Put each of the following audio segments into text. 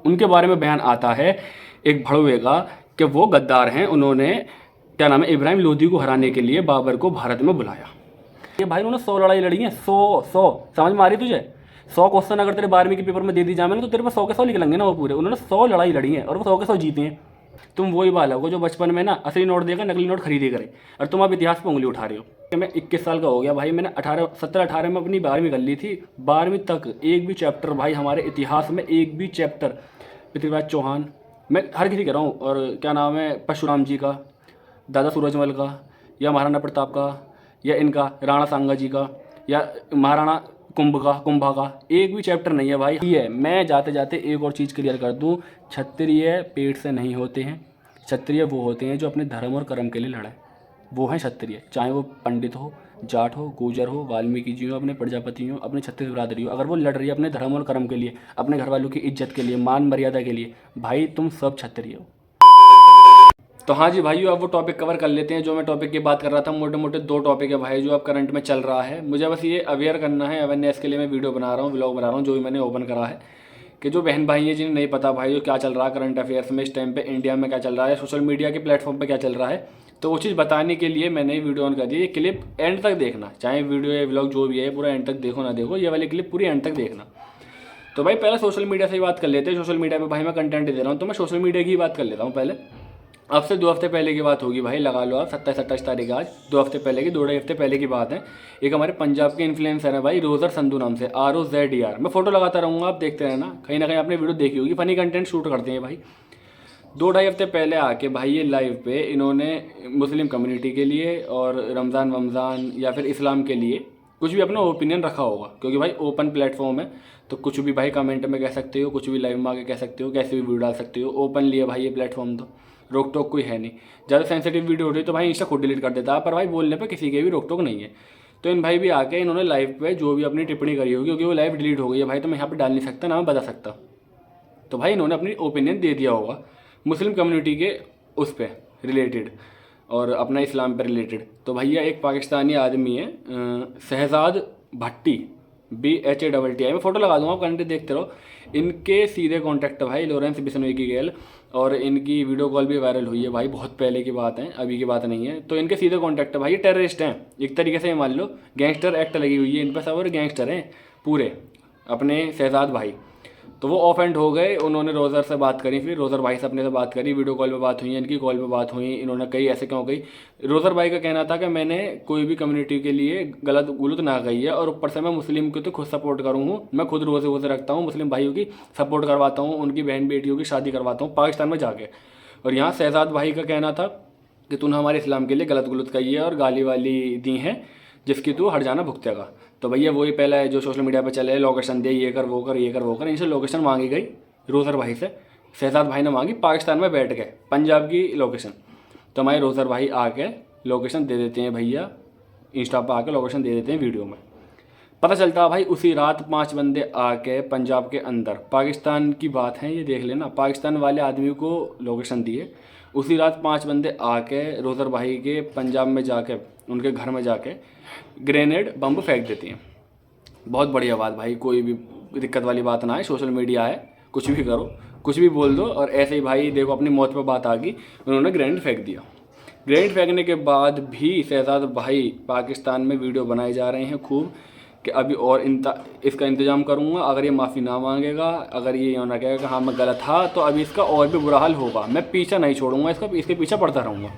उनके बारे में बयान आता है एक भड़वे का कि वो गद्दार हैं, उन्होंने क्या नाम है इब्राहिम लोदी को हराने के लिए बाबर को भारत में बुलाया। ये भाई उन्होंने 100 लड़ाई लड़ी हैं, 100 समझ में आ रही तुझे? 100 क्वेश्चन अगर तेरे 12वीं के पेपर में दे दी जाए मैंने तो तेरे पास 100 के 100 निकलेंगे ना वो पूरे। उन्होंने 100 लड़ाई लड़ी हैं और वो 100 के 100 जीते हैं। तुम वही बालक हो जो बचपन में ना असली नोट देकर नकली नोट खरीदे करे, और तुम अब इतिहास पर उंगली उठा रहे हो। कि मैं 21 साल का हो गया भाई, मैंने 17-18 में अपनी 12वीं कर ली थी। 12वीं तक एक भी चैप्टर भाई हमारे इतिहास में, एक भी चैप्टर पृथ्वीराज चौहान, मैं हर किसी कह रहा हूँ, और क्या नाम है परशुराम जी का, दादा सूरजमल का, या महाराणा प्रताप का, या इनका राणा सांगा जी का, या महाराणा कुंभा का एक भी चैप्टर नहीं है भाई। ये मैं जाते जाते एक और चीज़ क्लियर कर दूं, क्षत्रिय पेट से नहीं होते हैं। क्षत्रिय वो होते हैं जो अपने धर्म और कर्म के लिए लड़े, वो हैं क्षत्रिय। चाहे वो पंडित हो, जाट हो, गुर्जर हो, वाल्मीकि जी हो, अपने प्रजापति हो, अपने छत्तीस बिरादरी हो, अगर वो लड़ रही है अपने धर्म और कर्म के लिए, अपने घर वालों की इज्जत के लिए, मान मर्यादा के लिए, भाई तुम सब क्षत्रिय हो। तो हाँ जी भाइयों, अब वो टॉपिक कवर कर लेते हैं जो मैं टॉपिक की बात कर रहा था। मोटे मोटे 2 टॉपिक है भाई जो अब करंट में चल रहा है। मुझे बस ये अवेयर करना है, अवेयरनेस के लिए मैं वीडियो बना रहा हूँ, व्लॉग बना रहा हूँ, जो भी मैंने ओपन करा है, कि जो बहन भाई हैं जिन्हें नहीं पता भाई जो क्या चल रहा है करंट अफेयर्स में इस टाइम पे, इंडिया में क्या चल रहा है, सोशल मीडिया के प्लेटफॉर्म पे क्या चल रहा है, तो वो चीज़ बताने के लिए मैंने ये वीडियो ऑन कर दी। ये क्लिप एंड तक देखना, चाहे वीडियो या व्लॉग जो भी है पूरा एंड तक देखो ना देखो, ये वाली क्लिप पूरी एंड तक देखना। तो भाई पहले सोशल मीडिया से ही बात कर लेते हैं। सोशल मीडिया पे भाई मैं कंटेंट दे रहा हूँ तो मैं सोशल मीडिया की ही बात कर लेता हूँ। पहले अब से 2 हफ्ते पहले की बात होगी भाई, लगा लो आप 27-28 तारीख आज, 2 हफ्ते पहले की, 2-2.5 हफ्ते पहले की बात है। एक हमारे पंजाब के इन्फ्लुएंसर है भाई, रोजर संधू नाम से, ROZER। मैं फोटो लगाता रहूँगा, आप देखते रहना, कहीं ना कहीं आपने वीडियो देखी होगी। फनी कंटेंट शूट करते हैं भाई। 2-2.5 हफ्ते पहले आके भाई ये लाइव पे इन्होंने मुस्लिम कम्युनिटी के लिए और रमज़ान या फिर इस्लाम के लिए कुछ भी अपना ओपिनियन रखा होगा, क्योंकि भाई ओपन प्लेटफॉर्म है तो कुछ भी भाई कमेंट में कह सकते हो, कुछ भी लाइव में आके कह सकते हो, कैसे भी वीडियो डाल सकते हो। ओपनली है भाई ये प्लेटफॉर्म, तो रोक टोक कोई है नहीं। ज़्यादा सेंसिटिव वीडियो हो रही तो भाई इंस्टा खुद डिलीट कर देता है, पर भाई बोलने पे किसी के भी रोक टोक नहीं है। तो इन भाई भी आके इन्होंने लाइव पे जो भी अपनी टिप्पणी करी होगी, क्योंकि वो लाइव डिलीट हो गई है भाई, तो मैं यहाँ पे डाल नहीं सकता ना मैं बता सकता। तो भाई इन्होंने अपनी ओपिनियन दे दिया होगा मुस्लिम कम्युनिटी के उस पर रिलेटेड और अपना इस्लाम पर रिलेटेड। तो भैया एक पाकिस्तानी आदमी है शहजाद भट्टी, BHATTI, मैं फोटो लगा दूंगा, आप कंटेंट देखते रहो। इनके सीधे कॉन्टैक्ट भाई लॉरेंस बिश्नोई की गेल, और इनकी वीडियो कॉल भी वायरल हुई है भाई, बहुत पहले की बात है, अभी की बात नहीं है। तो इनके सीधे कॉन्टैक्ट है भाई, ये टेररिस्ट हैं एक तरीके से, मान लो गैंगस्टर एक्ट लगी हुई है इन पर सब, और गैंगस्टर हैं पूरे अपने शहजाद भाई। तो वो ऑफेंड हो गए, उन्होंने रोज़र से बात करी, फिर रोज़र भाई से अपने से बात करी, वीडियो कॉल पे बात हुई, इनकी कॉल पे बात हुई। इन्होंने कही ऐसे क्यों कही, रोज़र भाई का कहना था कि मैंने कोई भी कम्युनिटी के लिए गलत गुलत ना कही है, और ऊपर से मैं मुस्लिम को तो खुद सपोर्ट करूँ हूँ, मैं खुद रोज़े वोज़े रखता हूँ, मुस्लिम भाइयों की सपोर्ट करवाता हूँ, उनकी बहन बेटियों की शादी करवाता हूँ पाकिस्तान में जाके। और यहाँ शहजाद भाई का कहना था कि तूने हमारे इस्लाम के लिए गलत गुलत कही है और गाली वाली दी हैं, जिसकी तू हर जाना भुगतेगा। तो भैया वही पहला है जो सोशल मीडिया पे चले, लोकेशन दे, ये कर वो कर ये कर वो कर। इनसे लोकेशन मांगी गई रोज़र भाई से, शहजाद भाई ने मांगी, पाकिस्तान में बैठ गए, पंजाब की लोकेशन। तो हमारे रोज़र भाई आके लोकेशन दे देते हैं भैया, इंस्टा पर आके लोकेशन दे देते हैं वीडियो में। पता चलता है भाई उसी रात 5 बंदे आके पंजाब के अंदर, पाकिस्तान की बात है ये देख लेना, पाकिस्तान वाले आदमी को लोकेशन दिए, उसी रात 5 बंदे आके रोज़र भाई के पंजाब में जाके, उनके घर में जाके ग्रेनेड बम फेंक देती हैं। बहुत बढ़िया बात भाई, कोई भी दिक्कत वाली बात ना है, सोशल मीडिया है, कुछ भी करो, कुछ भी बोल दो। और ऐसे ही भाई देखो अपनी मौत पे बात आ गई, उन्होंने ग्रेनेड फेंक दिया। ग्रेनेड फेंकने के बाद भी शहजाद भाई पाकिस्तान में वीडियो बनाए जा रहे हैं खूब, कि अभी और इसका इंतज़ाम करूँगा, अगर ये माफ़ी ना मांगेगा, अगर ये ना कहेगा कि हाँ मैं गलत था, तो अभी इसका और भी बुरा हाल होगा, मैं पीछा नहीं छोड़ूंगा इसका, इसके पीछे पड़ता रहूँगा।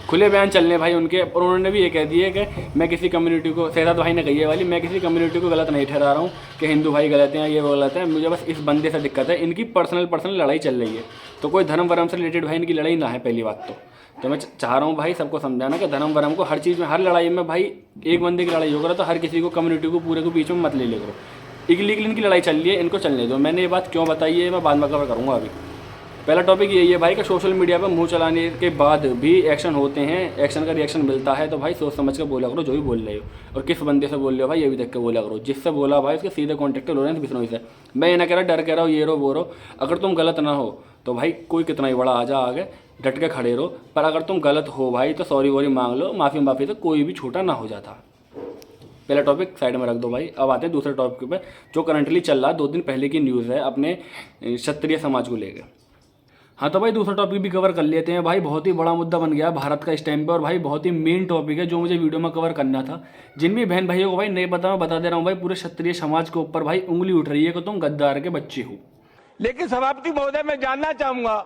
खुले बयान चलने भाई उनके, और उन्होंने भी ये कह दिया कि मैं किसी कम्युनिटी को, शहजाद भाई ने कही है वाली, मैं किसी कम्युनिटी को गलत नहीं ठहरा रहा हूँ कि हिंदू भाई गलत हैं ये वो गलत है, मुझे बस इस बंदे से दिक्कत है, इनकी पर्सनल लड़ाई चल रही है। तो कोई धर्म वर्म से रिलेटेड भाई इनकी लड़ाई ना है पहली बात तो मैं चाह रहा हूँ भाई सबको समझाना कि धर्म वर्म को हर चीज़ में, हर लड़ाई में भाई एक बंदे की लड़ाई होगा तो हर किसी को, कम्युनिटी को पूरे को बीच में मत ले करो। इलीगल इनकी लड़ाई चल रही है, इनको चलने दो। मैंने ये बात क्यों बताई है मैं बाद में कवर करूँगा। अभी पहला टॉपिक यही है भाई कि सोशल मीडिया पर मुंह चलाने के बाद भी एक्शन होते हैं, एक्शन का रिएक्शन मिलता है, तो भाई सोच समझ कर बोला करो जो भी बोल रहे हो, और किस बंदे से बोल रहे हो भाई ये भी देख के बोला करो। जिससे बोला भाई उसके सीधे कॉन्टेक्ट लॉरेंस बिश्नोई से। मैं ये ना कह रहा डर कह रहा हूँ ये रो वो रो, अगर तुम गलत ना हो तो भाई कोई कितना ही बड़ा आ जा आगे, डट के खड़े रहो, पर अगर तुम गलत हो भाई तो सॉरी वॉरी मांग लो, माफ़ी से कोई भी छोटा ना हो जाता। पहला टॉपिक साइड में रख दो भाई। अब आते हैं दूसरे टॉपिक पे जो करंटली चल रहा है, 2 दिन पहले की न्यूज़ है अपने क्षत्रिय समाज को लेकर। हाँ तो भाई दूसरा टॉपिक भी कवर कर लेते हैं भाई। बहुत ही बड़ा मुद्दा बन गया भारत का इस टाइम पे, और भाई बहुत ही मेन टॉपिक है जो मुझे वीडियो में कवर करना था। जिन भी बहन भाइयों को भाई नहीं पता, मैं बता दे रहा हूँ भाई, पूरे क्षत्रिय समाज के ऊपर भाई उंगली उठ रही है कि तुम गद्दार के बच्चे हो। लेकिन सभापति महोदय, मैं जानना चाहूंगा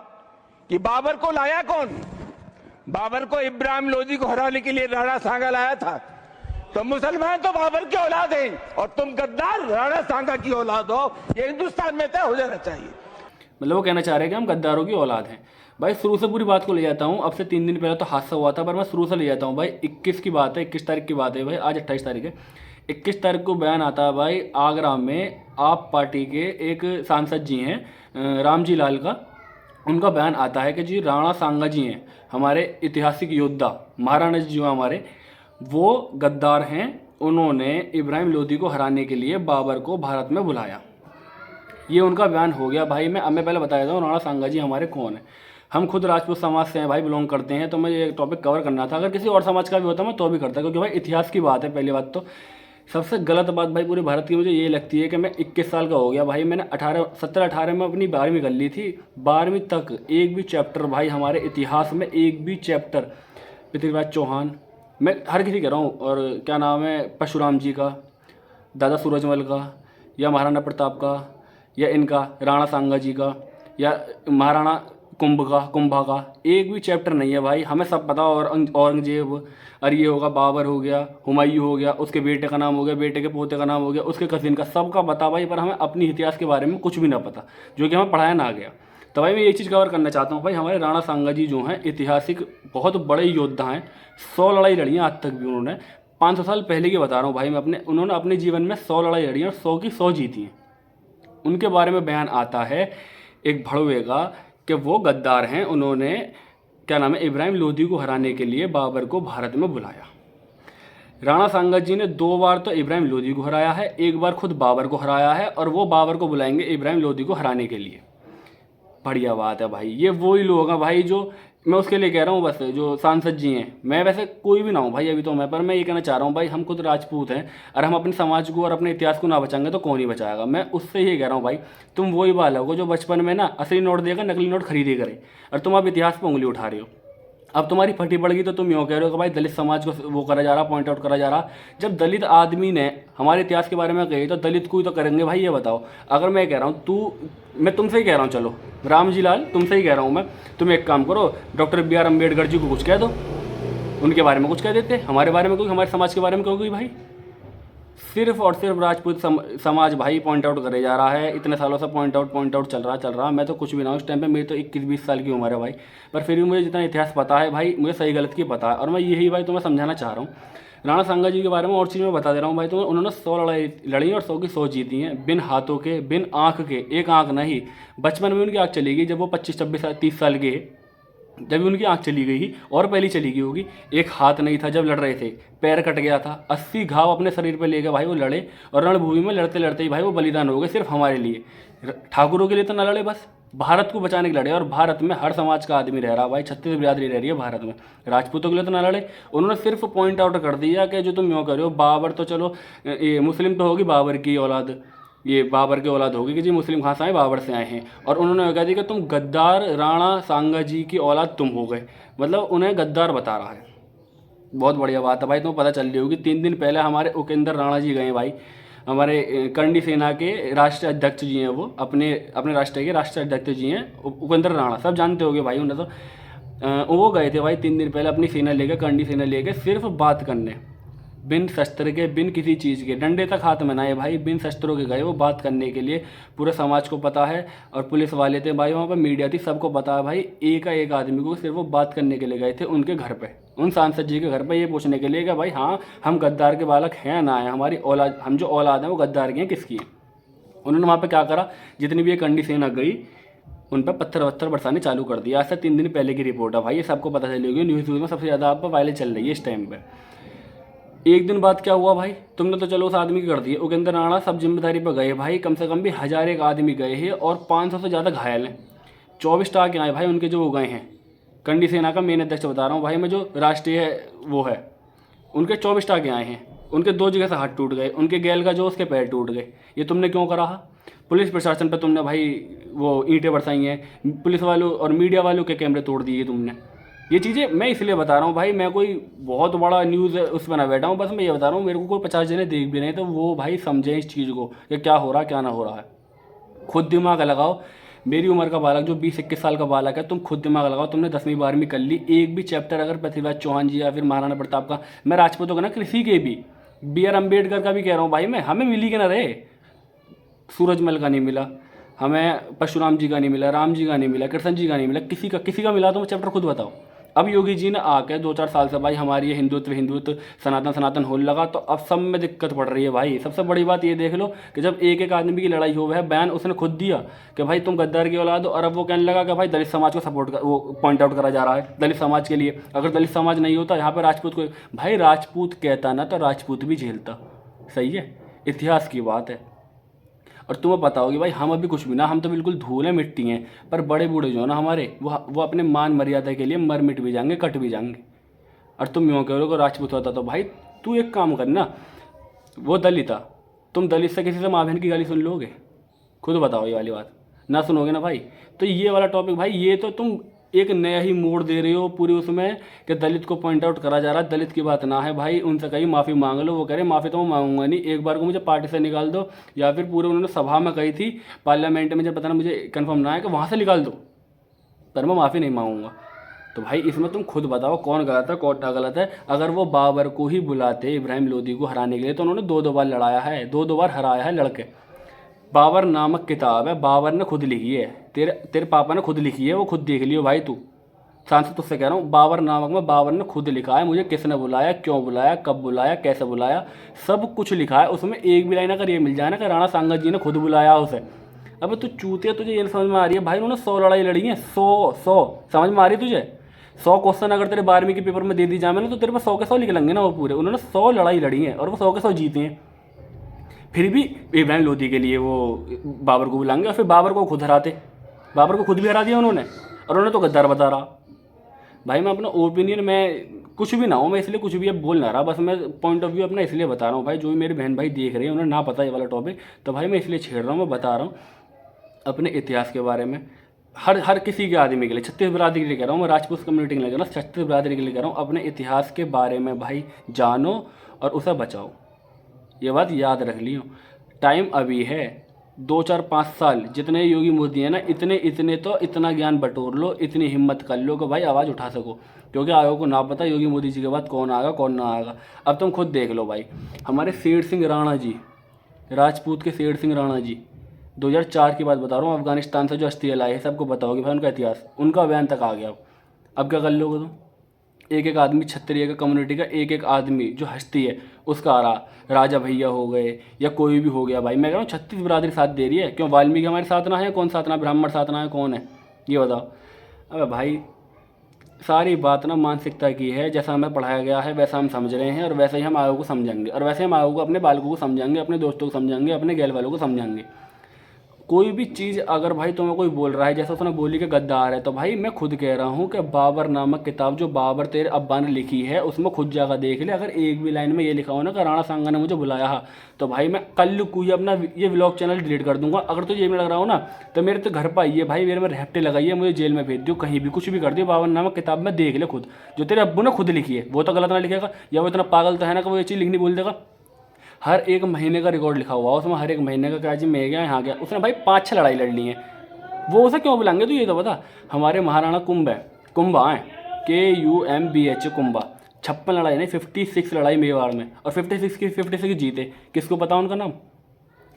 कि बाबर को लाया कौन? बाबर को इब्राहिम लोदी को हराने के लिए राणा सांगा लाया था। तो मुसलमान तो बाबर की औलाद हैं और तुम गद्दार राणा सांगा की औलाद हो। ये हिंदुस्तान में तय हो जाना चाहिए। मतलब वो कहना चाह रहे हैं कि हम गद्दारों की औलाद हैं। भाई शुरू से पूरी बात को ले जाता हूँ। अब से 3 दिन पहले तो हादसा हुआ था, पर मैं शुरू से ले जाता हूँ भाई। 21 की बात है, 21 तारीख की बात है भाई। आज 28 तारीख है। 21 तारीख को बयान आता है भाई आगरा में आप पार्टी के एक सांसद जी हैं रामजी लाल का। उनका बयान आता है कि जी राणा सांगा जी हैं हमारे ऐतिहासिक योद्धा, महाराणा जी जो हमारे, वो गद्दार हैं। उन्होंने इब्राहिम लोदी को हराने के लिए बाबर को भारत में बुलाया। ये उनका बयान हो गया भाई। मैं पहले बता देता हूँ राणा सांगा जी हमारे कौन है। हम खुद राजपूत समाज से हैं भाई, बिलोंग करते हैं, तो मैं ये टॉपिक कवर करना था। अगर किसी और समाज का भी होता मैं तो भी करता, क्योंकि भाई इतिहास की बात है। पहली बात तो सबसे गलत बात भाई पूरे भारत की मुझे ये लगती है कि मैं 21 साल का हो गया भाई। मैंने 17-18 में अपनी 12वीं कर ली थी। 12वीं तक एक भी चैप्टर भाई हमारे इतिहास में, एक भी चैप्टर पृथ्वीराज चौहान, मैं हर किसी कह रहा हूँ, और क्या नाम है, परशुराम जी का, दादा सूरजमल का, या महाराणा प्रताप का, या इनका राणा सांगा जी का, या महाराणा कुंभा का एक भी चैप्टर नहीं है भाई। हमें सब पता। और औरंगजेब, अरे ये होगा, बाबर हो गया, हुमायूं हो गया, उसके बेटे का नाम हो गया, बेटे के पोते का नाम हो गया, उसके कजिन का, सबका पता भाई। पर हमें अपनी इतिहास के बारे में कुछ भी ना पता, जो कि हमें पढ़ाया ना गया। तो भाई मैं ये चीज़ कवर करना चाहता हूँ भाई। हमारे राणा सांगा जी जो हैं ऐतिहासिक बहुत बड़े योद्धा हैं। 100 लड़ाई लड़ी हैं आज तक भी उन्होंने। 500 साल पहले की बता रहा हूँ भाई मैं। उन्होंने अपने जीवन में 100 लड़ाई लड़ी हैं और 100 की 100 जीती हैं। उनके बारे में बयान आता है एक भड़वे का कि वो गद्दार हैं। उन्होंने क्या नाम है, इब्राहिम लोदी को हराने के लिए बाबर को भारत में बुलाया। राणा सांगा जी ने 2 बार तो इब्राहिम लोदी को हराया है, 1 बार खुद बाबर को हराया है, और वो बाबर को बुलाएंगे इब्राहिम लोदी को हराने के लिए। बढ़िया बात है भाई। ये वही लोग हैं भाई जो मैं उसके लिए कह रहा हूँ, बस जो सांसद जी हैं। मैं वैसे कोई भी ना हूँ भाई अभी तो मैं, पर मैं ये कहना चाह रहा हूँ भाई, हम खुद राजपूत हैं और हम अपने समाज को और अपने इतिहास को ना बचाएंगे तो कौन ही बचाएगा। मैं उससे ये कह रहा हूँ भाई, तुम वही बालक हो जो बचपन में ना असली नोट देगा नकली नोट खरीदे करे, और तुम अब इतिहास पर उंगली उठा रहे हो। अब तुम्हारी फटी पड़ गई तो तुम यूँ कह रहे हो कि भाई दलित समाज को वो करा जा रहा, पॉइंट आउट करा जा रहा। जब दलित आदमी ने हमारे इतिहास के बारे में कही तो दलित को ही तो करेंगे भाई। ये बताओ, अगर मैं कह रहा हूँ मैं तुमसे ही कह रहा हूँ, चलो रामजी लाल तुमसे ही कह रहा हूँ मैं, तुम एक काम करो, डॉक्टर BR अम्बेडकर जी को कुछ कह दो, उनके बारे में कुछ कह देते, हमारे बारे में कोई, हमारे समाज के बारे में कहोगे भाई। सिर्फ और सिर्फ राजपूत समाज भाई पॉइंट आउट करे जा रहा है। इतने सालों से पॉइंट आउट चल रहा। मैं तो कुछ भी ना हूँ इस टाइम पे, मेरी तो 21-20 साल की उम्र है भाई, पर फिर भी मुझे जितना इतिहास पता है भाई, मुझे सही गलत की पता है। और मैं यही भाई तुम्हें समझाना चाह रहा हूँ। राणा सांगा जी के बारे में और चीज़ मैं बता दे रहा हूँ भाई तुम्हें। उन्होंने 100 लड़ाई लड़ी और 100 की 100 जीती हैं, बिन हाथों के, बिन आँख के। एक आँख नहीं, बचपन में उनकी आँख चली गई जब वो 25-26-30 साल के, जब उनकी आंख चली गई ही, और पहली चली गई होगी। एक हाथ नहीं था जब लड़ रहे थे, पैर कट गया था, 80 घाव अपने शरीर पे लेके भाई वो लड़े, और रणभूमि में लड़ते लड़ते ही भाई वो बलिदान हो गए सिर्फ हमारे लिए। ठाकुरों के लिए तो ना लड़े, बस भारत को बचाने के लड़े। और भारत में हर समाज का आदमी रह रहा भाई, 36 बिरादरी रह रही है भारत में, राजपूतों के लिए तो ना लड़े। उन्होंने सिर्फ पॉइंट आउट कर दिया कि जो तुम यूँ कर रहे हो, बाबर तो चलो ये मुस्लिम तो होगी बाबर की औलाद, ये बाबर की औलाद होगी कि जी मुस्लिम कहाँ से आए, बाबर से आए हैं। और उन्होंने कहा दिया कि तुम गद्दार राणा सांगा जी की औलाद तुम हो गए, मतलब उन्हें गद्दार बता रहा है। बहुत बढ़िया बात है भाई, तुम्हें पता चल रही होगी। 3 दिन पहले हमारे उपेंद्र राणा जी गए भाई, हमारे करणी सेना के राष्ट्रीय अध्यक्ष जी हैं, वो अपने राष्ट्र के राष्ट्रीय अध्यक्ष जी हैं उपेंद्र राणा, सब जानते होगे भाई उन्हें तो। वो गए थे भाई 3 दिन पहले अपनी सेना लेकर, करणी सेना लेकर, सिर्फ बात करने, बिन शस्त्र के, बिन किसी चीज़ के, डंडे तक हाथ में ना है भाई, बिन शस्त्रों के गए वो बात करने के लिए। पूरे समाज को पता है, और पुलिस वाले थे भाई, वहाँ पर मीडिया थी, सबको पता है भाई। एक आदमी को सिर्फ वो बात करने के लिए गए थे उनके घर पे, उन सांसद जी के घर पे, ये पूछने के लिए कि भाई हाँ हम गद्दार के बालक हैं ना है, हमारी औलाद, हम जो औलाद हैं वो गद्दार की हैं, किसकी हैं। उन्होंने वहाँ पर क्या करा, जितनी भी ये करणी सेना गई उन पर पत्थर वत्थर बरसाने चालू कर दिया। आज से 3 दिन पहले की रिपोर्ट है भाई, ये सबको पता चली होगी। न्यूज़ में सबसे ज़्यादा आप पर वायरल चल रही है इस टाइम पर। एक दिन बाद क्या हुआ भाई, तुमने तो चलो उस आदमी की कर दिए, उपेंद्र राणा सब जिम्मेदारी पर गए भाई, कम से कम भी 1001 आदमी गए हैं और 500 से ज़्यादा घायल हैं। 24 टाँके आए भाई उनके, जो वो गए हैं। करणी सेना का मेन अध्यक्ष बता रहा हूँ भाई मैं, जो राष्ट्रीय वो है, उनके 24 टाँके आए हैं। उनके 2 जगह से हाथ टूट गए, उनके गैल का जो उसके पैर टूट गए। ये तुमने क्यों करा? पुलिस प्रशासन पे तुमने भाई वो ईंटें बरसाई हैं, पुलिस वालों और मीडिया वालों के कैमरे तोड़ दिए तुमने। ये चीज़ें मैं इसलिए बता रहा हूँ भाई, मैं कोई बहुत बड़ा न्यूज़ उस पर ना बैठा हूँ, बस मैं ये बता रहा हूँ मेरे को कोई 50 जने देख भी नहीं तो वो भाई समझें इस चीज़ को कि क्या हो रहा क्या ना हो रहा है। खुद दिमाग लगाओ। मेरी उम्र का बालक जो 20-21 साल का बालक है, तुम खुद दिमाग लगाओ। तुमने 10वीं 12वीं कर ली, एक भी चैप्टर अगर पृथ्वीराज चौहान जी या फिर महाराणा प्रताप का, मैं राजपूतों का ना किसी के भी, बी आर अम्बेडकर का भी कह रहा हूँ भाई, मैं हमें मिली के ना रहे। सूरजमल का नहीं मिला हमें, परशुराम जी का नहीं मिला, राम जी का नहीं मिला, कृष्ण जी का नहीं मिला, किसी का मिला तो चैप्टर खुद बताओ। अब योगी जी ने आके 2-4 साल से भाई हमारी ये हिंदुत्व सनातन होने लगा, तो अब सब में दिक्कत पड़ रही है भाई। सबसे बड़ी बात ये देख लो कि जब एक आदमी की लड़ाई हो है, बयान उसने खुद दिया कि भाई तुम गद्दार की औलाद हो, और अब वो कहने लगा कि भाई दलित समाज को सपोर्ट कर, वो पॉइंट आउट करा जा रहा है दलित समाज के लिए। अगर दलित समाज नहीं होता यहाँ पर राजपूत को, भाई राजपूत कहता ना तो राजपूत भी झेलता। सही है, इतिहास की बात है। और तुम्हें पता होगी भाई, हम अभी कुछ भी ना, हम तो बिल्कुल धूल है मिट्टी हैं, पर बड़े बूढ़े जो है ना हमारे, वो अपने मान मर्यादा के लिए मर मिट भी जाएंगे, कट भी जाएंगे। और तुम यूँ कह रहे हो राजपूत होता तो भाई तू एक काम करना, वो दलित था, तुम दलित से किसी से माँ बहन की गाली सुन लोगे? खुद बताओ, ये वाली बात ना सुनोगे ना भाई। तो ये वाला टॉपिक भाई, ये तो तुम एक नया ही मोड़ दे रहे हो पूरी उसमें कि दलित को पॉइंट आउट करा जा रहा है। दलित की बात ना है भाई, उनसे कहीं माफ़ी मांग लो। वो कह रहे माफ़ी तो मैं मांगूंगा नहीं, एक बार को मुझे पार्टी से निकाल दो, या फिर पूरे उन्होंने सभा में कही थी पार्लियामेंट में, जब पता ना मुझे कंफर्म ना है कि वहाँ से निकाल दो, पर मैं माफ़ी नहीं मांगूंगा। तो भाई इसमें तुम खुद बताओ कौन गलत है कौन ना गलत है। अगर वो बाबर को ही बुलाते इब्राहिम लोदी को हराने के लिए, तो उन्होंने 2 बार लड़ाया है, 2 बार हराया है लड़के। बाबर नामक किताब है, बाबर ने खुद लिखी है, तेरे पापा ने खुद लिखी है, वो खुद देख लियो भाई। तू सांसद तुझसे कह रहा हूँ, बाबर नामक में बाबर ने खुद लिखा है, मुझे किसने बुलाया, क्यों बुलाया, कब बुलाया, कैसे बुलाया, सब कुछ लिखा है उसमें। एक भी लाइन अगर ये मिल जाए ना कि राणा सांगा जी ने खुद बुलाया उसे, अब तू चूतिया, तुझे ये समझ में आ रही है भाई उन्होंने 100 लड़ाई लड़ी है, 100 समझ में आ रही है तुझे? 100 क्वेश्चन अगर तेरे 12वीं के पेपर में दे दी जाए ना, तो तेरे पास 100 के 100 निकलेंगे ना वो पूरे। उन्होंने 100 लड़ाई लड़ी है और वो 100 के 100 जीते हैं। फिर भी इब्राहिम लोदी के लिए वो बाबर को बुलाएंगे, और फिर बाबर को खुद हराते। बाबर को खुद भी हरा दिया उन्होंने, और उन्होंने तो गद्दार बता रहा। भाई मैं अपना ओपिनियन, मैं कुछ भी ना हो, मैं इसलिए कुछ भी अब बोल ना रहा, बस मैं पॉइंट ऑफ व्यू अपना इसलिए बता रहा हूँ भाई। जो भी मेरे बहन भाई देख रहे हैं उन्हें ना पता ये वाला टॉपिक, तो भाई मैं इसलिए छेड़ रहा हूँ, मैं बता रहा हूँ अपने इतिहास के बारे में। हर किसी के आदमी के लिए, छत्तीस बिरादरी के लिए कह रहा हूँ मैं, राजपूत कम्युनिटी के लिए कह रहा हूँ, छत्तीस बिरादरी के लिए कह रहा हूँ, अपने इतिहास के बारे में भाई जानो और उसे बचाओ। ये बात याद रख लियो। टाइम अभी है, 2-4-5 साल जितने योगी मोदी हैं ना, इतने तो इतना ज्ञान बटोर लो, इतनी हिम्मत कर लो कि भाई आवाज़ उठा सको, क्योंकि आगे को ना पता योगी मोदी जी के बाद कौन आएगा कौन ना आएगा। अब तुम खुद देख लो भाई, हमारे शेर सिंह राणा जी, राजपूत के शेर सिंह राणा जी, 2004 की बात बता रहा हूँ, अफगानिस्तान से जो अस्थियाँ लाए, सबको बताओगे भाई उनका इतिहास, उनका बयान तक आ गया। अब क्या कर लोगे तुम? एक आदमी, क्षत्रिय का कम्युनिटी का एक आदमी जो हस्ती है उसका आ रहा, राजा भैया हो गए या कोई भी हो गया भाई, मैं कह रहा हूँ 36 बिरादरी साथ दे रही है। क्यों वाल्मीकि हमारे साथ ना है? कौन साथ ना? ब्राह्मण साथ ना है? कौन है ये बताओ? अबे भाई सारी बात ना मानसिकता की है, जैसा हमें पढ़ाया गया है वैसा हम समझ रहे हैं, और वैसे ही हम आगे को समझेंगे, और वैसे हम आगे को अपने बालकों को समझाएंगे, अपने दोस्तों को समझाएंगे, अपने गैल वालों को समझाएंगे। कोई भी चीज़ अगर भाई तुम्हें कोई बोल रहा है, जैसा उसने बोली कि गद्दार है, तो भाई मैं खुद कह रहा हूँ कि बाबर नामक किताब जो बाबर तेरे अब्बा ने लिखी है, उसमें खुद जाकर देख ले। अगर एक भी लाइन में ये लिखा हो ना कि राणा सांगा ने मुझे बुलाया है, तो भाई मैं कल को ही अपना ये व्लॉग चैनल डिलीट कर दूंगा। अगर तुझे ये भी लग रहा हो ना, तो मेरे तो घर पर आइए भाई, मेरे में रेफ्टे लगाइए, मुझे जेल में भेज दो, कहीं भी कुछ भी कर दियो, बाबर नामक किताब में देख ले खुद, जो तेरे अब्बू ने खुद लिखी है। वो तो गलत ना लिखेगा, या वो इतना पागल तो है ना कि वो ये चीज़ लिखनी बोल देगा। हर एक महीने का रिकॉर्ड लिखा हुआ उसमें, हर एक महीने का, क्या जी मैं गया यहाँ गया, उसने भाई 5-6 लड़ाई लड़ ली है। वो उसे क्यों बुलाएंगे? तो ये तो बता। हमारे महाराणा कुंभा हैं, KUMBH कुंभा, 56 लड़ाई नहीं 56 लड़ाई मेवाड़ में, और 56 जीते। किसको पता उनका नाम?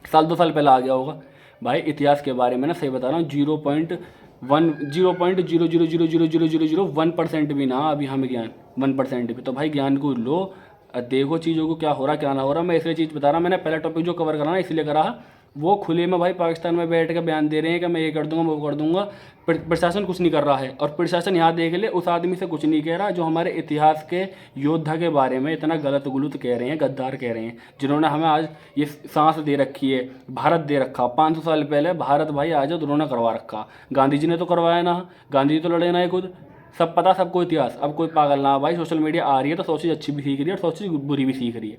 साल 2 साल पहले आ गया होगा भाई। इतिहास के बारे में ना सही बता रहा हूँ, 0.000000001% भी ना अभी हमें ज्ञान, 1% भी। तो भाई ज्ञान को लो, देखो चीज़ों को क्या हो रहा क्या ना हो रहा। मैं इसलिए चीज़ बता रहा, मैंने पहला टॉपिक जो कवर करा ना इसलिए करा, वो खुले में भाई पाकिस्तान में बैठ के बयान दे रहे हैं कि मैं ये कर दूंगा वो कर दूंगा, प्रशासन कुछ नहीं कर रहा है। और प्रशासन यहाँ देख ले, उस आदमी से कुछ नहीं कह रहा जो हमारे इतिहास के योद्धा के बारे में इतना गलत गुलत कह रहे हैं, गद्दार कह रहे हैं, जिन्होंने हमें आज ये सांस दे रखी है, भारत दे रखा। 500 साल पहले भारत भाई आज उन्होंने करवा रखा, गांधी जी ने तो करवाया ना, गांधी जी तो लड़े ना खुद, सब पता सबको इतिहास। अब कोई पागल ना भाई, सोशल मीडिया आ रही है तो सोच चीज़ अच्छी भी सीख रही है और सोच चीज़ बुरी भी सीख रही है।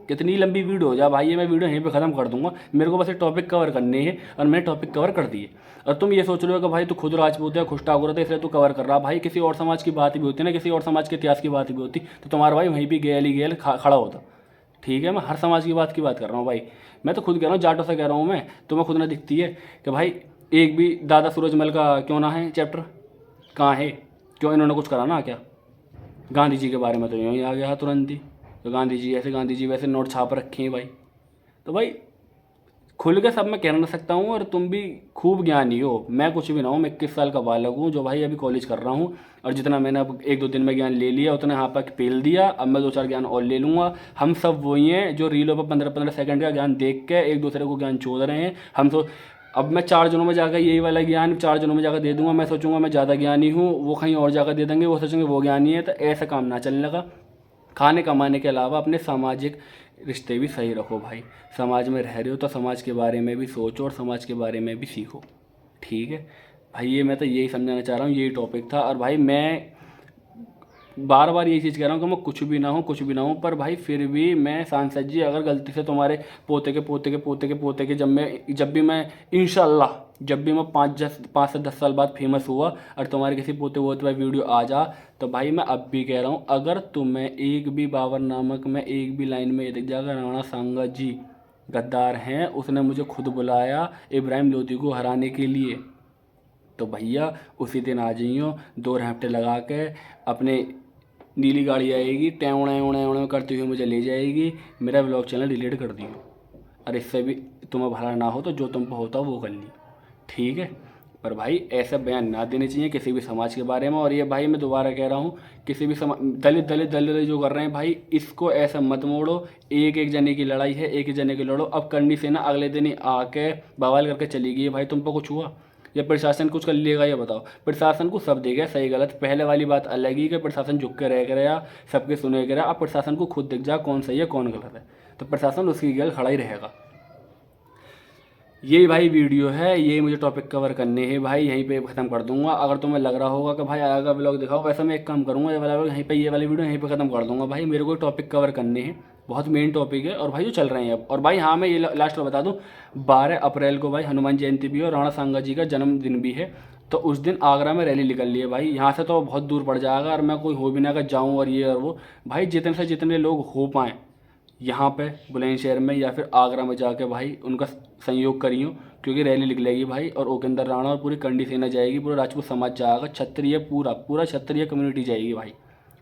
कितनी लंबी वीडियो हो जाए भाई, ये मैं वीडियो यहीं पे ख़त्म कर दूंगा। मेरे को बस ये टॉपिक कवर करने हैं और मैंने टॉपिक कवर कर दिए। और तुम ये सोच रहे हो कि भाई तू खुद राजपूत है, खुश ठाकुर है, इसलिए तू कवर कर रहा। भाई किसी और समाज की बात भी होती है ना, किसी और समाज के इतिहास की बात भी होती तो तुम्हारा भाई वहीं भी गेल ही गेल खड़ा होता। ठीक है, मैं हर समाज की बात कर रहा हूँ भाई। मैं तो खुद कह रहा हूँ, जाटों से कह रहा हूँ मैं, तुम्हें खुद ना दिखती है कि भाई एक भी दादा सूरजमल का क्यों ना है चैप्टर, कहाँ है? क्यों इन्होंने कुछ करा ना क्या? गांधी जी के बारे में तो यूँ ही आ गया तुरंत ही, तो गांधी जी ऐसे, गांधी जी वैसे, नोट छाप रखे हैं भाई। तो भाई खुल के सब मैं कह ना सकता हूँ, और तुम भी खूब ज्ञानी हो, मैं कुछ भी ना हूँ। मैं 21 साल का बालक हूँ जो भाई अभी कॉलेज कर रहा हूँ, और जितना मैंने अब 1-2 दिन में ज्ञान ले लिया उतना यहाँ पर पेल दिया। अब मैं 2-4 ज्ञान और ले लूँगा। हम सब वही हैं जो रीलों पर 15-15 सेकंड का ज्ञान देख के एक दूसरे को ज्ञान चोद रहे हैं। हम तो अब मैं 4 जनों में जाकर यही वाला ज्ञान 4 जनों में जाकर दे दूंगा। मैं सोचूंगा मैं ज़्यादा ज्ञानी हूँ, वो कहीं और जाकर दे देंगे, वो सोचेंगे वो ज्ञानी है। तो ऐसा काम ना चलने का। खाने कमाने के अलावा अपने सामाजिक रिश्ते भी सही रखो भाई। समाज में रह रहे हो तो समाज के बारे में भी सोचो और समाज के बारे में भी सीखो। ठीक है भाई, ये मैं तो यही समझाना चाह रहा हूँ, यही टॉपिक था। और भाई मैं बार बार यही चीज़ कह रहा हूँ कि मैं कुछ भी ना हूँ, कुछ भी ना हूँ, पर भाई फिर भी मैं सांसद जी, अगर गलती से तुम्हारे पोते के पोते के पोते के पोते के जब भी मैं इंशाल्लाह जब भी मैं 5 से 10 साल बाद फेमस हुआ और तुम्हारे किसी पोते वोते पर वीडियो आ जा, तो भाई मैं अब भी कह रहा हूँ, अगर तुम्हें एक भी बाबर नामक में एक भी लाइन में ये दिख जाएगा राणा सांगा जी गद्दार हैं, उसने मुझे खुद बुलाया इब्राहिम लोधी को हराने के लिए, तो भैया उसी दिन आ जाइयो, 2 हफ्ते लगा के अपने नीली गाड़ी आएगी, टेवणे उणे उणे करती हुई मुझे ले जाएगी, मेरा ब्लॉग चैनल डिलीट कर दियो। और इससे भी तुम्हें भला ना हो तो जो तुम पर होता वो कर लियो। ठीक है, पर भाई ऐसा बयान ना देने चाहिए किसी भी समाज के बारे में। और ये भाई मैं दोबारा कह रहा हूँ, किसी भी दलित दलित दलित जो कर रहे हैं भाई, इसको ऐसा मत मोड़ो। एक जने की लड़ाई है, एक जने की लड़ो। अब करनी से ना अगले दिन ही आके बवाल करके चली गई भाई, तुम पर कुछ हुआ या प्रशासन कुछ कर लेगा? ये बताओ। प्रशासन को सब देगा सही गलत। पहले वाली बात अलग ही कि प्रशासन झुक के रह गया, सबके सुने गया। अब प्रशासन को खुद दिख जा कौन सही है कौन गलत है, तो प्रशासन उसकी गल खड़ा ही रहेगा। यही भाई वीडियो है, यही मुझे टॉपिक कवर करने हैं भाई, यहीं पे ख़त्म कर दूंगा। अगर तुम्हें लग रहा होगा कि भाई आगे ब्लॉग दिखाओ, वैसे मैं एक काम करूंगा, ये वाला ब्लॉग यहीं पे, ये वाली वीडियो यहीं पे ख़त्म कर दूंगा भाई। मेरे को टॉपिक कवर करने हैं, बहुत मेन टॉपिक है और भाई जो चल रहे हैं अब। और भाई हाँ, मैं ये लास्ट में बता दूं, 12 अप्रैल को भाई हनुमान जयंती भी है और राणा सांगा जी का जन्मदिन भी है। तो उस दिन आगरा में रैली निकल ली है भाई। यहाँ से तो बहुत दूर पड़ जाएगा और मैं कोई हो भी ना कर जाऊँ और ये और वो। भाई जितने से जितने लोग हो पाएँ यहाँ पे बुलंदशहर में या फिर आगरा में जाके भाई उनका सहयोग करियो, क्योंकि रैली निकलेगी भाई और ओकेंद्र राणा और पूरी कंडी सेना जाएगी, पूरा राजपूत समाज जाएगा, क्षत्रिय पूरा क्षत्रिय कम्युनिटी जाएगी भाई।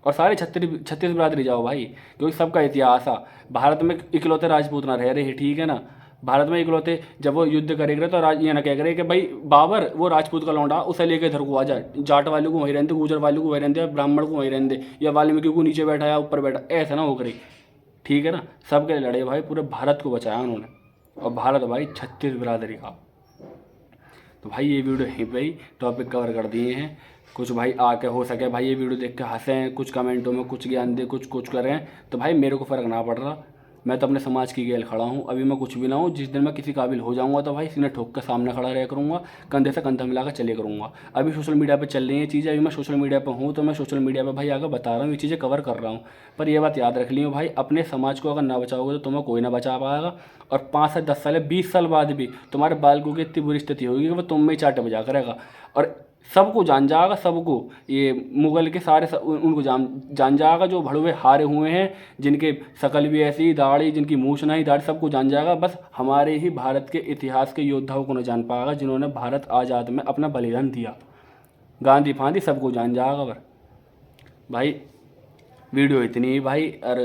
और सारे छत्तीस बिरादरी जाओ भाई, क्योंकि सबका इतिहास है। भारत में इकलौते राजपूत ना रह रहे, ठीक है ना। भारत में इकलौते जब वो युद्ध करेंगे तो ये ना कह करे कि भाई बाबर वो राजपूत का लौंडा, उसे लेके इधर को आ जाए, जाट वाले को वहीं रहते, गुजर वाले को वहीं रहते, ब्राह्मण को वहीं रहते, या वाल्मीकि को नीचे बैठा या ऊपर बैठा, ऐसा ना हो करे। ठीक है ना, सबके लिए लड़े भाई, पूरे भारत को बचाया उन्होंने। और भारत भाई 36 बिरादरी का। तो भाई ये वीडियो यहीं पे ही टॉपिक कवर कर दिए हैं। कुछ भाई आके हो सके भाई ये वीडियो देख के हंसें, कुछ कमेंटों में कुछ ज्ञान दे, कुछ करें, तो भाई मेरे को फ़र्क ना पड़ रहा। मैं तो अपने समाज की गेल खड़ा हूँ। अभी मैं कुछ भी ना हूँ, जिस दिन मैं किसी काबिल हो जाऊँगा तो भाई सीने ठोक के सामने खड़ा रह करूँगा, कंधे से कंधा मिला कर चले करूँगा। अभी सोशल मीडिया पे चल रही हैं चीज़ें, अभी मैं सोशल मीडिया पे हूँ तो मैं सोशल मीडिया पे भाई आगे बता रहा हूँ, ये चीज़ें कवर कर रहा हूँ। पर ये बात याद रख लियो भाई, अपने समाज को अगर ना बचाओगे तो तुम्हें कोई ना बचा पाएगा। और 5 से 10 साल 20 साल बाद भी तुम्हारे बालकों की इतनी बुरी स्थिति होगी कि वो तुम में ही चाट बजा करेगा। और सबको जान जाएगा, सबको, ये मुगल के सारे उनको जान जाएगा, जो भड़वे हारे हुए हैं, जिनके शकल भी ऐसी, दाढ़ी जिनकी मूछ नहीं, दाढ़ी, सबको जान जाएगा। बस हमारे ही भारत के इतिहास के योद्धाओं को न जान पाएगा, जिन्होंने भारत आज़ाद में अपना बलिदान दिया। गांधी फांदी सबको जान जाएगा। पर भाई वीडियो इतनी ही भाई, और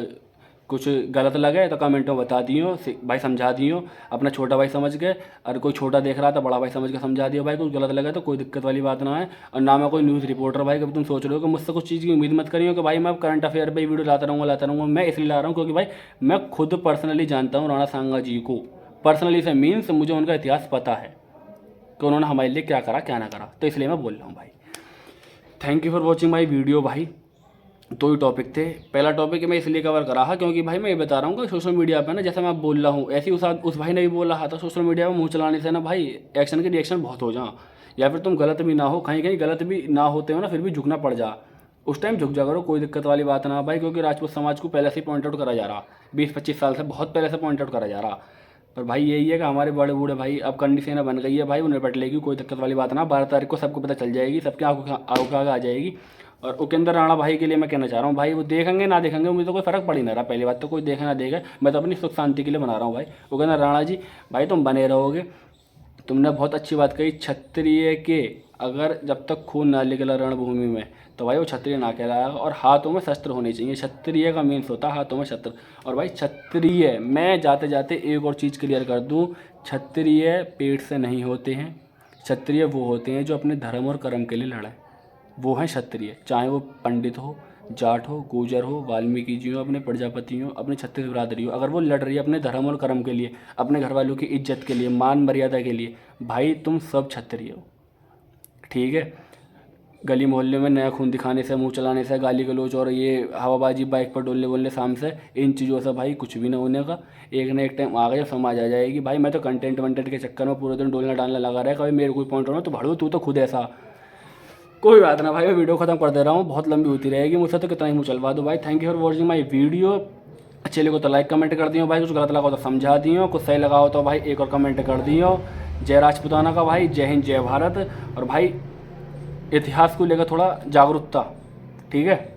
कुछ गलत लगे तो कमेंट में बता दियो भाई, समझा दियो, अपना छोटा भाई समझ के। और कोई छोटा देख रहा था बड़ा भाई समझ के समझा दियो भाई। कुछ गलत लगे तो कोई दिक्कत वाली बात ना है। और ना मैं कोई न्यूज़ रिपोर्टर भाई, कभी तुम सोच रहे हो कि मुझसे कुछ चीज़ की उम्मीद मत करियो कि भाई मैं करंट अफेयर पर वीडियो लाता रहूँगा। मैं इसलिए ला रहा हूँ क्योंकि भाई मैं खुद पर्सनली जानता हूँ राणा सांगा जी को। पर्सनली से मीन्स मुझे उनका इतिहास पता है कि उन्होंने हमारे लिए क्या करा क्या ना करा, तो इसलिए मैं बोल रहा हूँ भाई। Thank you for watching my video भाई। 2 ही टॉपिक थे। पहला टॉपिक मैं इसलिए कवर करा है क्योंकि भाई मैं ये बता रहा हूँ कि सोशल मीडिया पे ना, जैसे मैं बोल रहा हूँ ऐसे ही उस भाई ने भी बोल रहा था, सोशल मीडिया में मुँह चलाने से ना भाई एक्शन के रिएक्शन बहुत हो जा, या फिर तुम गलत भी ना हो, कहीं गलत भी ना होते हो ना, फिर भी झुकना पड़ जा। उस टाइम झुक जा करो, कोई दिक्कत वाली बात ना भाई, क्योंकि राजपूत समाज को पहले से ही पॉइंट आउट करा जा रहा, 20-25 साल से बहुत पहले से पॉइंट आउट करा जा रहा। पर भाई यही है कि हमारे बड़े बूढ़े भाई अब कंडीशन बन गई है भाई, उन्हें निपट लेगी, कोई दिक्कत वाली बात ना। 12 तारीख को सबको पता चल जाएगी, सबके आंखों आगे आ जाएगी। और उपेंद्र राणा भाई के लिए मैं कहना चाह रहा हूँ भाई, वो देखेंगे ना देखेंगे मुझे तो कोई फ़र्क पड़ ही नहीं रहा। पहली बात तो कोई देखे ना देखे, मैं तो अपनी सुख शांति के लिए बना रहा हूँ भाई। उपेंद्र राणा जी भाई तुम बने रहोगे। तुमने बहुत अच्छी बात कही, क्षत्रिय के अगर जब तक खून ना निकला रणभूमि में तो भाई वो क्षत्रिय ना कहलाएगा। और हाथों में शस्त्र होने चाहिए, क्षत्रिय का मीन्स होता है हाथों में शस्त्र। और भाई क्षत्रिय, मैं जाते जाते एक और चीज़ क्लियर कर दूं, क्षत्रिय पेट से नहीं होते हैं। क्षत्रिय वो होते हैं जो अपने धर्म और कर्म के लिए लड़े, वो हैं क्षत्रिय। चाहे वो पंडित हो, जाट हो, गुर्जर हो, वाल्मीकि जी हो, अपने प्रजापति हो, अपने छत्तीस बिरादरी हो, अगर वो लड़ रही है अपने धर्म और कर्म के लिए, अपने घर वालों की इज्जत के लिए, मान मर्यादा के लिए, भाई तुम सब क्षत्रिय हो। ठीक है, गली मोहल्ले में नया खून दिखाने से, मुंह चलाने से, गाली गलौज और ये हवाबाजी, बाइक पर डोलने बोलने शाम से, इन चीज़ों से भाई कुछ भी ना होने का। एक ना एक टाइम आ गया, समाज आ जाएगी भाई। मैं तो कंटेंट वंटेंट के चक्कर में पूरे दिन डोलना डालना लगा रहा है, कभी मेरे कोई पॉइंट होना तो भाड़ू तू तो खुद ऐसा। कोई बात ना भाई, मैं वीडियो खत्म कर दे रहा हूँ, बहुत लंबी होती रहेगी, मुझसे तो कितना ही मुँह चलवा दो भाई। Thank you for watching my video. अच्छे लगे तो लाइक कमेंट कर दियो भाई, कुछ गलत लगा हो तो समझा दियो, कुछ सही लगा हो तो भाई एक और कमेंट कर दियो। जय राजपूताना का भाई, जय हिंद जय भारत। और भाई इतिहास को लेकर थोड़ा जागरूकता, ठीक है।